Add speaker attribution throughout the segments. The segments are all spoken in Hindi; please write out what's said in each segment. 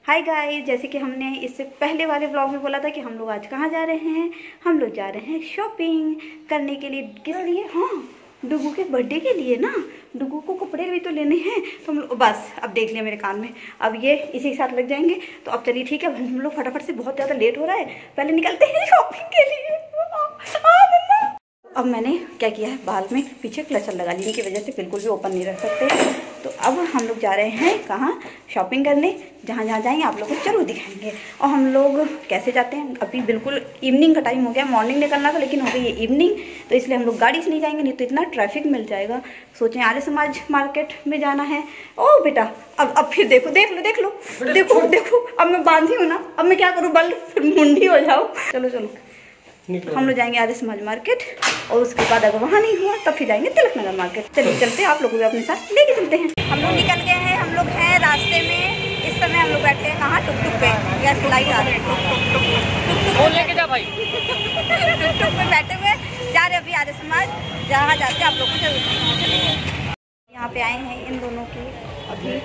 Speaker 1: हाय गाइस, जैसे कि हमने इससे पहले वाले व्लॉग में बोला था कि हम लोग आज कहाँ जा रहे हैं। हम लोग जा रहे हैं शॉपिंग करने के लिए। किस लिए? हाँ, डुगू के बर्थडे के लिए ना। डुगू को कपड़े भी तो लेने हैं, तो हम लोग बस अब देख लिया मेरे कान में, अब ये इसी के साथ लग जाएंगे। तो अब चलिए ठीक है, हम लोग फटाफट से, बहुत ज़्यादा लेट हो रहा है, पहले निकलते हैं शॉपिंग के लिए। अब मैंने क्या किया है, बाल में पीछे क्लचर लगा ली, इनकी वजह से बिल्कुल भी ओपन नहीं रख सकते। तो अब हम लोग जा रहे हैं कहाँ, शॉपिंग करने। जहाँ जहाँ जाएंगे आप लोगों को जरूर दिखाएंगे। और हम लोग कैसे जाते हैं, अभी बिल्कुल इवनिंग का टाइम हो गया। मॉर्निंग निकलना था लेकिन हो गई ये इवनिंग, तो इसलिए हम लोग गाड़ी से नहीं जाएंगे, नहीं तो इतना ट्रैफिक मिल जाएगा। सोचें आर्य समाज मार्केट में जाना है। ओ बेटा, अब फिर देखो, देख लो देख लो, देखो देखो, अब मैं बांधी हूँ ना, अब मैं क्या करूँ, बल फिर मुंडी हो जाओ। चलो चलो, हम लोग जाएंगे आर्य समाज मार्केट, और उसके बाद अगर वहाँ नहीं हुआ तब फिर जाएंगे तिलक नगर मार्केट। चलिए चलते हैं, आप लोगों को अपने साथ लेके चलते हैं। हम लोग निकल गए हैं, हम लोग हैं रास्ते में। इस समय हम लोग बैठे हैं कहाँ, टुक पे, या लाइट आ रही है, टुक लेके जा भाई। टुक पे बैठे हुए जा रहे अभी आर्य समाज। जहाँ जाते हैं आप लोग को जरूर। यहाँ पे आए हैं इन दोनों की, अभी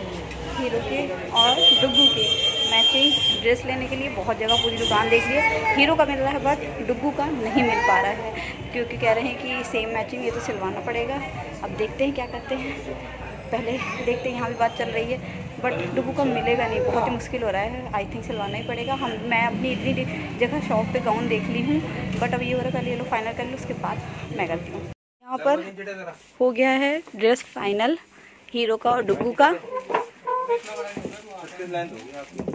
Speaker 1: हीरो के और डुग्गू के मैचिंग ड्रेस लेने के लिए। बहुत जगह पूरी दुकान देख ली है, हीरो का मिल रहा है बट डुग्गू का नहीं मिल पा रहा है, क्योंकि कह रहे हैं कि सेम मैचिंग ये तो सिलवाना पड़ेगा। अब देखते हैं क्या करते हैं, पहले देखते हैं। यहाँ भी बात चल रही है बट डुग्गू का मिलेगा नहीं, बहुत ही मुश्किल हो रहा है। आई थिंक सिलवाना ही पड़ेगा। मैं अपनी इतनी जगह शॉप पे गाउन देख ली हूँ, बट अब ये हो रहा है पहले ये लोग फाइनल कर लो, उसके बाद मैं करती हूँ। यहाँ पर हो गया है ड्रेस फाइनल हीरो का और डुग्गू का।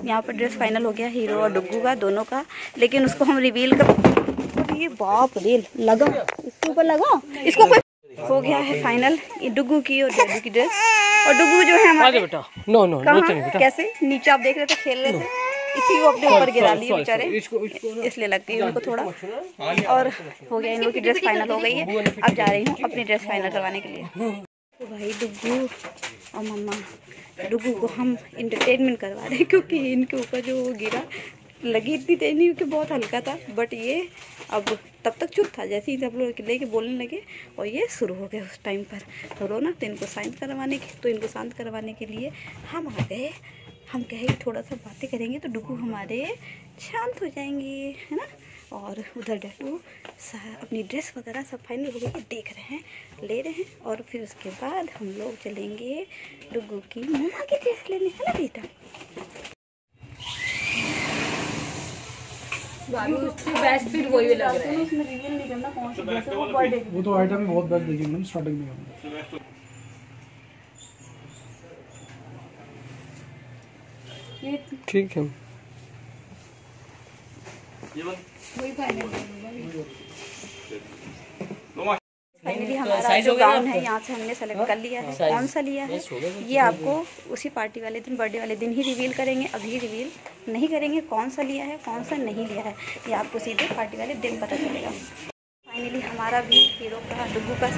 Speaker 1: यहाँ पर ड्रेस फाइनल हो गया हीरो और डुग्गू का, दोनों का। लेकिन उसको हम रिवील कर, ये बाप रे, लगा इसके ऊपर, लगा इसको कोई। हो गया है फाइनल डुग्गू की और डुग्गू की ड्रेस। और डुग्गू जो है हमारे बेटा, नो कैसे नीचे आप देख रहे थे, खेल रहे थे, इसी को अपने ऊपर गिरा लिए बेचारे, इसलिए लगती है उनको थोड़ा। और हो गया, इन लोगों की ड्रेस फाइनल हो गई है। अब जा रही हूँ अपनी ड्रेस फाइनल करवाने के लिए। तो भाई डुग्गू और मम्मा, डुग्गू को हम इंटरटेनमेंट करवा रहे हैं, क्योंकि इनके ऊपर जो गिरा, लगी इतनी तेज नहीं, क्योंकि बहुत हल्का था, बट ये अब तब तक चुप था। जैसे ही सब लोग लेके बोलने लगे और ये शुरू हो गया उस टाइम पर तो रोना, तो इनको शांत करवाने के लिए हम आ गए। हम कहे थोड़ा सा बातें करेंगे तो डुग्गू हमारे शांत हो जाएंगे, है ना। और उधर डट्टू अपनी ड्रेस वगैरह सब फाइनल हो गई, देख रहे हैं, ले रहे हैं। और फिर उसके बाद हम लोग चलेंगे डुग्गू की मम्मा की ड्रेस लेने, है ना बेटा।
Speaker 2: बेस्ट फिट वही लग रहा है,
Speaker 1: उसमें रिवील नहीं करना कौन सी ड्रेस है, वो बर्थडे
Speaker 3: वो तो आइटम बहुत बेस्ट देखी मैंने स्टार्टिंग में। ठीक है,
Speaker 1: वही फाइनली हमारा जो गाउन है यहाँ से हमने सेलेक्ट कर लिया है। कौन सा लिया है ये आपको उसी पार्टी वाले दिन, बर्थडे वाले दिन ही रिवील करेंगे। अभी रिवील नहीं करेंगे कौन सा लिया है कौन सा नहीं लिया है, ये आपको सीधे पार्टी वाले दिन पता चलेगा। फाइनली हमारा भी हीरो का डुग्गू का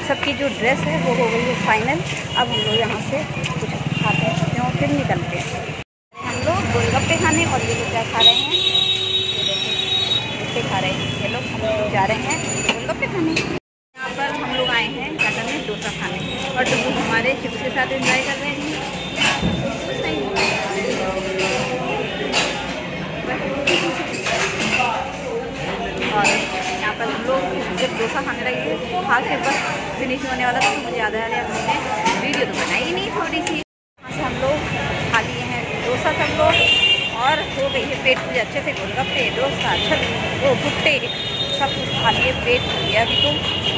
Speaker 1: सबकी जो ड्रेस है वो हो गई है फाइनल। अब हम लोग यहाँ से कुछ खाते हैं और फिर निकलते हैं। हम लोग गोलगप्पे खाने, और ये लोग क्या खा रहे हैं, खा रहे हैं ये लोग। हम लोग जा रहे हैं गोलगप्पे खाने। यहाँ पर हम लोग आए हैं क्या करने, डोसा खाने, और डुग्गू हमारे चिप्स के साथ एंजॉय कर रहे हैं। और यहाँ पर हम लोग जब डोसा खाने लगे, खा के बस फिनिश होने वाला था, तो मुझे याद आया हमने वीडियो तो बनाई ही नहीं थोड़ी सी। यहाँ से हम लोग खा लिए हैं डोसा सब लोग, और हो गई है पेट पूजा अच्छे से। गोलगप्पे, डोसा, वो भुट्टे सब कुछ खा लिए, पेट भर गया अभी तो।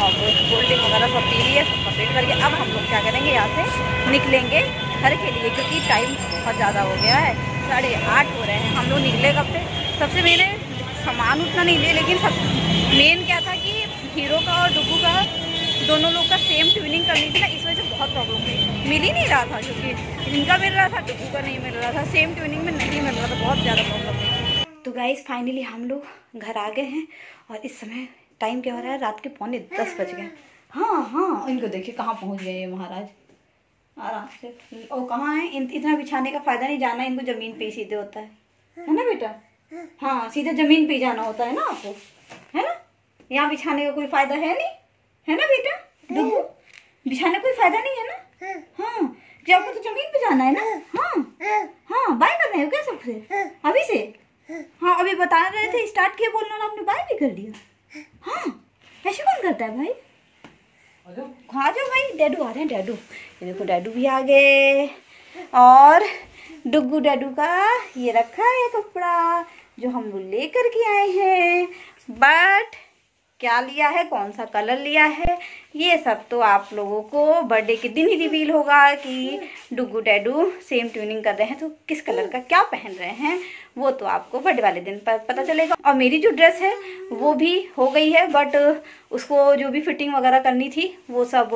Speaker 1: और कोल्ड ड्रिंक वगैरह सब पी लिए, सबका पेट भर गया। अब हम लोग क्या करेंगे, यहाँ से निकलेंगे घर के लिए, क्योंकि टाइम बहुत ज़्यादा हो गया है, 8:30 हो रहे हैं। हम लोग निकले कब से, सबसे मैंने सामान उतना नहीं लिया, लेकिन सब मेन क्या था कि हीरो का और डुग्गू का दोनों लोग का सेम ट्यूनिंग करनी थी ना, इस वजह से बहुत प्रॉब्लम हुई। मिल ही नहीं रहा था, क्योंकि इनका मिल रहा था, डुग्गू का नहीं मिल रहा था, सेम ट्यूनिंग में नहीं मिल रहा था, बहुत ज़्यादा प्रॉब्लम हुई। तो गाइस फाइनली हम लोग घर आ गए हैं, और इस समय टाइम क्या हो रहा है, रात के 9:45 बज गए। हाँ, इनको देखिए कहाँ पहुँच गए ये महाराज, आराम से। और कहाँ है, इतना बिछाने का फ़ायदा नहीं, जाना इनको ज़मीन पे ही सीधे होता है ना बेटा। हाँ, सीधे ज़मीन पे जाना होता है ना आपको, है ना। यहाँ बिछाने का कोई फ़ायदा है नहीं, है ना बेटा। डुग्गू, बिछाने कोई फ़ायदा नहीं है ना। हाँ, जब आपको तो ज़मीन पे जाना है ना। हाँ, बाय कर रहे हो उठ रहे अभी से? हाँ अभी बता रहे थे, स्टार्ट किया बोलना और आपने बाय भी कर दिया। हाँ ऐसे कौन करता है भाई? आ जाओ भाई, डैडू आ रहे हैं, डैडू। ये देखो डैडू भी आ गए। और डुग्गू डैडू का ये रखा है कपड़ा जो हम लोग लेकर के आए हैं। बट क्या लिया है, कौन सा कलर लिया है, ये सब तो आप लोगों को बर्थडे के दिन ही रिवील होगा कि डुग्गू डैडू सेम ट्यूनिंग कर रहे हैं तो किस कलर का क्या पहन रहे हैं, वो तो आपको बर्थडे वाले दिन पर पता चलेगा। और मेरी जो ड्रेस है वो भी हो गई है, बट उसको जो भी फिटिंग वगैरह करनी थी वो सब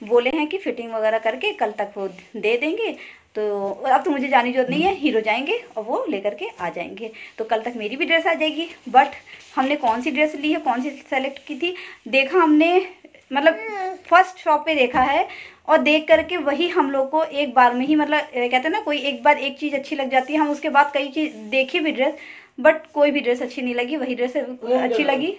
Speaker 1: बोले हैं कि फिटिंग वगैरह करके कल तक वो दे देंगे। तो अब तो मुझे जाने की जरूरत नहीं है, हीरो जाएंगे और वो लेकर के आ जाएंगे। तो कल तक मेरी भी ड्रेस आ जाएगी। बट हमने कौन सी ड्रेस ली है, कौन सी सेलेक्ट की थी, देखा हमने, मतलब फर्स्ट शॉप पे देखा है और देख करके वही हम लोग को एक बार में ही, मतलब कहते हैं ना कोई एक बार एक चीज़ अच्छी लग जाती है, हम उसके बाद कई चीज़ देखी भी ड्रेस, बट कोई भी ड्रेस अच्छी नहीं लगी। वही ड्रेस अच्छी लगी।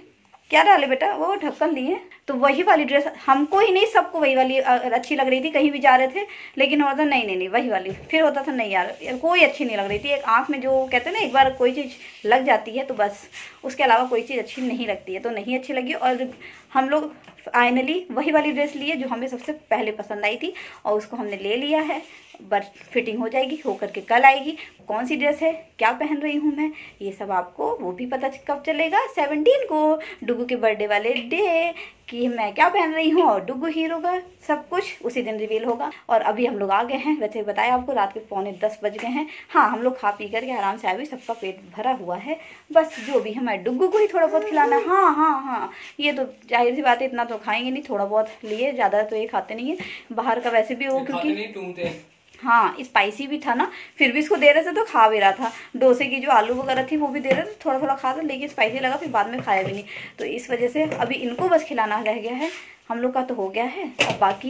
Speaker 1: क्या डाले बेटा? वो ढक्कन लिए। तो वही वाली ड्रेस हमको ही नहीं, सबको वही वाली अच्छी लग रही थी। कहीं भी जा रहे थे लेकिन होता था नहीं वही वाली, फिर होता था नहीं यार कोई अच्छी नहीं लग रही थी। एक आंख में जो कहते हैं ना एक बार कोई चीज़ लग जाती है तो बस उसके अलावा कोई चीज़ अच्छी नहीं लगती है, तो नहीं अच्छी लगी। और हम लोग फाइनली वही वाली ड्रेस लिए जो हमें सबसे पहले पसंद आई थी और उसको हमने ले लिया है। बस फिटिंग हो जाएगी, हो करके कल आएगी। कौन सी ड्रेस है, क्या पहन रही हूँ मैं, ये सब आपको वो भी पता कब चलेगा, 17 को डुग्गू के बर्थडे वाले डे, कि मैं क्या पहन रही हूँ और डुग्गू हीरो का सब कुछ उसी दिन रिवील होगा। और अभी हम लोग आ गए हैं, वैसे बताया आपको रात के 9:45 बज गए हैं। हाँ हम लोग खा पी करके आराम से आए, सबका पेट भरा हुआ है। बस जो भी हमारे डुग्गू को ही थोड़ा बहुत खिलाना है। हाँ ये तो जाहिर सी बात है, इतना तो खाएंगे नहीं, थोड़ा बहुत लिए, ज़्यादा तो ये खाते नहीं है। बाहर का वैसे भी वो क्योंकि हाँ स्पाइसी भी था ना, फिर भी इसको दे रहे थे तो खा भी रहा था। डोसे की जो आलू वगैरह थी वो भी दे रहे थे, थोड़ा थोड़ा खा था, लेकिन स्पाइसी लगा, फिर बाद में खाया भी नहीं। तो इस वजह से अभी इनको बस खिलाना रह गया है। हम लोग का तो हो गया है। अब बाकी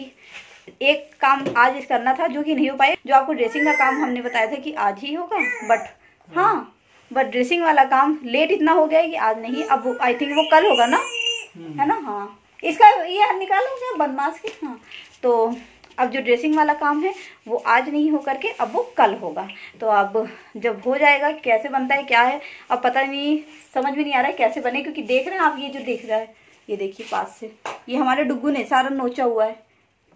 Speaker 1: एक काम आज करना था जो कि नहीं हो पाए, जो आपको ड्रेसिंग का काम हमने बताया था कि आज ही होगा, बट ड्रेसिंग वाला काम लेट इतना हो गया है कि आज नहीं, अब आई थिंक वो कल होगा ना, है ना। हाँ इसका ये निकालो क्या बदमाश के। हाँ तो अब जो ड्रेसिंग वाला काम है वो आज नहीं हो करके अब वो कल होगा। तो अब जब हो जाएगा, कैसे बनता है क्या है अब पता नहीं, समझ में नहीं आ रहा है कैसे बने, क्योंकि देख रहे हैं आप ये जो देख रहा है, ये देखिए पास से, ये हमारे डुग्गू ने सारा नोचा हुआ है,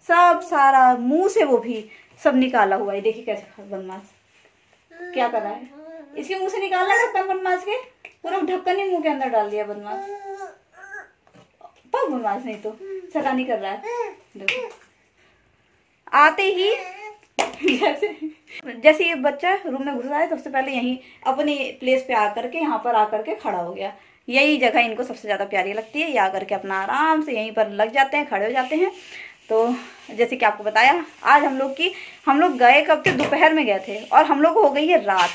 Speaker 1: सब सारा मुंह से वो भी सब निकाला हुआ है। देखिए कैसे बदमाश क्या कर रहा है, इसके मुंह से निकालना ढक्कन बदमाश के, पूरा ढक्कन ही मुंह के अंदर डाल दिया बदमाश। बदमाश नहीं तो शैतानी कर रहा है। देखो आते ही जैसे ये बच्चा रूम में घुसा है, सबसे पहले यहीं अपनी प्लेस पे आकर के यहाँ पर आकर के खड़ा हो गया। यही जगह इनको सबसे ज़्यादा प्यारी लगती है, ये आकर के अपना आराम से यहीं पर लग जाते हैं, खड़े हो जाते हैं। तो जैसे कि आपको बताया आज हम लोग गए कब थे, दोपहर में गए थे और हम लोग हो गई है रात।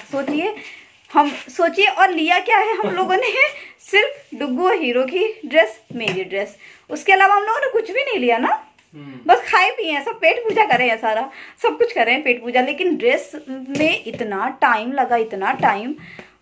Speaker 1: सोचिए और लिया क्या है हम लोगों ने, सिर्फ डुग्गू और हीरो की ड्रेस, मेरी ड्रेस, उसके अलावा हम लोगों ने कुछ भी नहीं लिया ना। बस खाए पिए सब, पेट पूजा करे हैं, सारा सब कुछ करे हैं पेट पूजा। लेकिन ड्रेस में इतना टाइम लगा, इतना टाइम,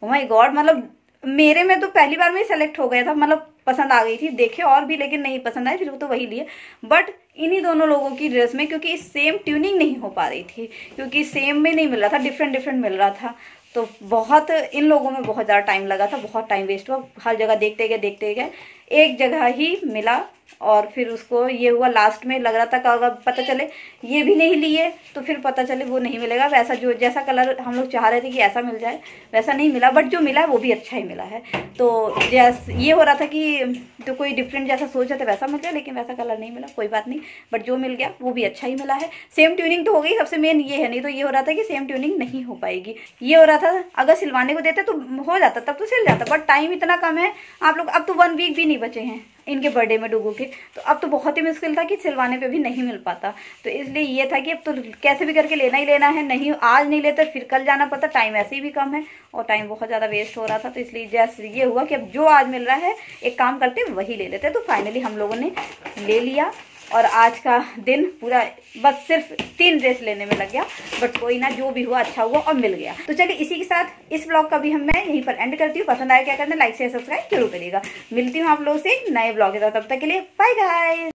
Speaker 1: ओह माय गॉड। मतलब मेरे में तो पहली बार में सेलेक्ट हो गया था, मतलब पसंद आ गई थी, देखे और भी लेकिन नहीं पसंद आई, फिर वो तो वही लिए। बट इन्हीं दोनों लोगों की ड्रेस में, क्योंकि सेम ट्यूनिंग नहीं हो पा रही थी, क्योंकि सेम में नहीं मिल रहा था, डिफरेंट मिल रहा था। तो बहुत इन लोगों में बहुत ज़्यादा टाइम लगा था, बहुत टाइम वेस्ट हुआ। हर जगह देखते गए एक जगह ही मिला और फिर उसको ये हुआ लास्ट में, लग रहा था कि अगर पता चले ये भी नहीं लिए तो फिर पता चले वो नहीं मिलेगा वैसा, जो जैसा कलर हम लोग चाह रहे थे कि ऐसा मिल जाए वैसा नहीं मिला। बट जो मिला वो भी अच्छा ही मिला है। तो जैसे ये हो रहा था कि तो कोई डिफरेंट जैसा सोच रहे थे वैसा मिल जाए, लेकिन वैसा कलर नहीं मिला, कोई बात नहीं। बट जो मिल गया वो भी अच्छा ही मिला है। सेम ट्यूनिंग तो हो गई, सबसे मेन ये है, नहीं तो ये हो रहा था कि सेम ट्यूनिंग नहीं हो पाएगी। ये हो रहा था अगर सिलवाने को देते तो हो जाता, तब तो सिल जाता, बट टाइम इतना कम है आप लोग। अब तो 1 वीक भी नहीं बचे हैं इनके बर्थडे में डुग्गू के, तो अब तो बहुत ही मुश्किल था कि सिलवाने पे भी नहीं मिल पाता। तो इसलिए ये था कि अब तो कैसे भी करके लेना ही लेना है, नहीं आज नहीं लेते फिर कल जाना पड़ता, टाइम ऐसे ही भी कम है और टाइम बहुत ज़्यादा वेस्ट हो रहा था। तो इसलिए जैसे ये हुआ कि अब जो आज मिल रहा है एक काम करते वही ले लेते। तो फाइनली हम लोगों ने ले लिया और आज का दिन पूरा बस सिर्फ 3 ड्रेस लेने में लग गया। बट कोई ना, जो भी हुआ अच्छा हुआ और मिल गया। तो चलिए इसी के साथ इस ब्लॉग का भी मैं यहीं पर एंड करती हूँ। पसंद आया क्या करना, लाइक शेयर सब्सक्राइब जरूर करिएगा। मिलती हूँ आप लोगों से नए ब्लॉग के साथ, तब तक के लिए बाय गाइस।